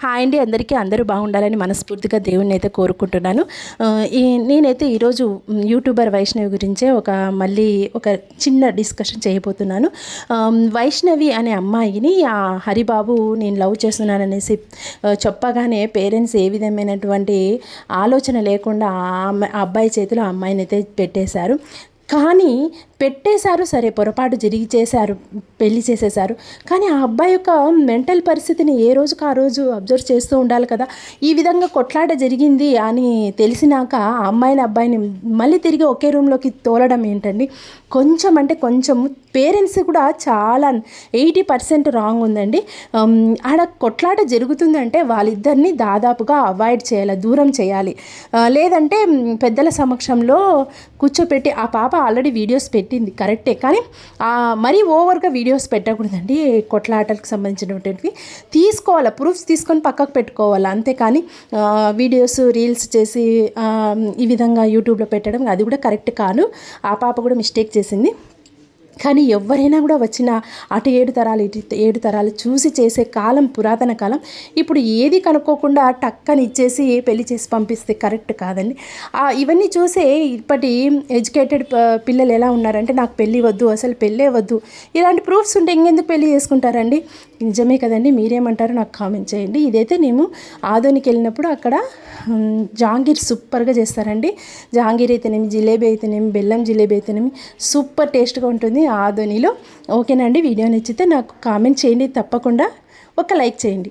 Hi అండి, అందరూ బాగుండాలని మనస్ఫూర్తిగా దేవుణ్ణి అయితే కోరుకుంటున్నాను. నేనైతే ఈరోజు యూట్యూబర్ వైష్ణవి గురించే మళ్ళీ ఒక చిన్న డిస్కషన్ చేయబోతున్నాను. వైష్ణవి అనే అమ్మాయిని హరిబాబు నేను లవ్ చేస్తున్నాననేసి చెప్పగానే పేరెంట్స్ ఏ విధమైనటువంటి ఆలోచన లేకుండా ఆ అబ్బాయి చేతిలో ఆ అమ్మాయిని అయితే పెట్టేశారు. కానీ పెట్టేశారు సరే, పొరపాటు జరిగి చేశారు, పెళ్లి చేసేశారు. కానీ ఆ అబ్బాయి యొక్క మెంటల్ పరిస్థితిని ఏ రోజుకు ఆ రోజు అబ్జర్వ్ చేస్తూ ఉండాలి కదా. ఈ విధంగా కొట్లాట జరిగింది అని తెలిసినాక ఆ అబ్బాయిని మళ్ళీ తిరిగి ఒకే రూమ్లోకి తోలడం ఏంటండి? కొంచెం అంటే కొంచెం పేరెంట్స్ కూడా చాలా 80% రాంగ్ ఉందండి. ఆడ కొట్లాట జరుగుతుందంటే వాళ్ళిద్దరిని దాదాపుగా అవాయిడ్ చేయాలి, దూరం చేయాలి. లేదంటే పెద్దల సమక్షంలో కూర్చోపెట్టి, ఆ పాప ఆల్రెడీ వీడియోస్ పెట్టింది కరెక్టే, కానీ మరీ ఓవర్గా వీడియోస్ పెట్టకూడదండి. కొట్లాటలకు సంబంధించినటువంటివి తీసుకోవాలి, ప్రూఫ్స్ తీసుకొని పక్కకు పెట్టుకోవాలి, అంతేకాని వీడియోస్ రీల్స్ చేసి ఈ విధంగా యూట్యూబ్లో పెట్టడం అది కూడా కరెక్ట్ కాదు. ఆ పాప కూడా మిస్టేక్ చేసింది. కానీ ఎవరైనా కూడా వచ్చిన అటు 7 తరాలు ఇటు 7 తరాలు చూసి చేసే కాలం పురాతన కాలం. ఇప్పుడు ఏది కనుక్కోకుండా టక్కని ఇచ్చేసి పెళ్లి చేసి పంపిస్తే కరెక్ట్ కాదండి. ఇవన్నీ చూసే ఇప్పటి ఎడ్యుకేటెడ్ పిల్లలు ఎలా ఉన్నారంటే, నాకు పెళ్ళి వద్దు, అసలు పెళ్ళే వద్దు, ఇలాంటి ప్రూఫ్స్ ఉంటే ఇంకెందుకు పెళ్ళి చేసుకుంటారండి? నిజమే కదండి, మీరేమంటారో నాకు కామెంట్ చేయండి. ఇదైతే మేము ఆదోనికి వెళ్ళినప్పుడు అక్కడ జాంగీర్ సూపర్గా చేస్తారండి. జాంగీర్ అయితేనేమి, జిలేబీ అయితేనేమి, బెల్లం జిలేబీ అయితేనేమి సూపర్ టేస్ట్గా ఉంటుంది ఆదోనిలో. ఓకేనండి, వీడియో నచ్చితే నాకు కామెంట్ చేయండి, తప్పకుండా ఒక లైక్ చేయండి.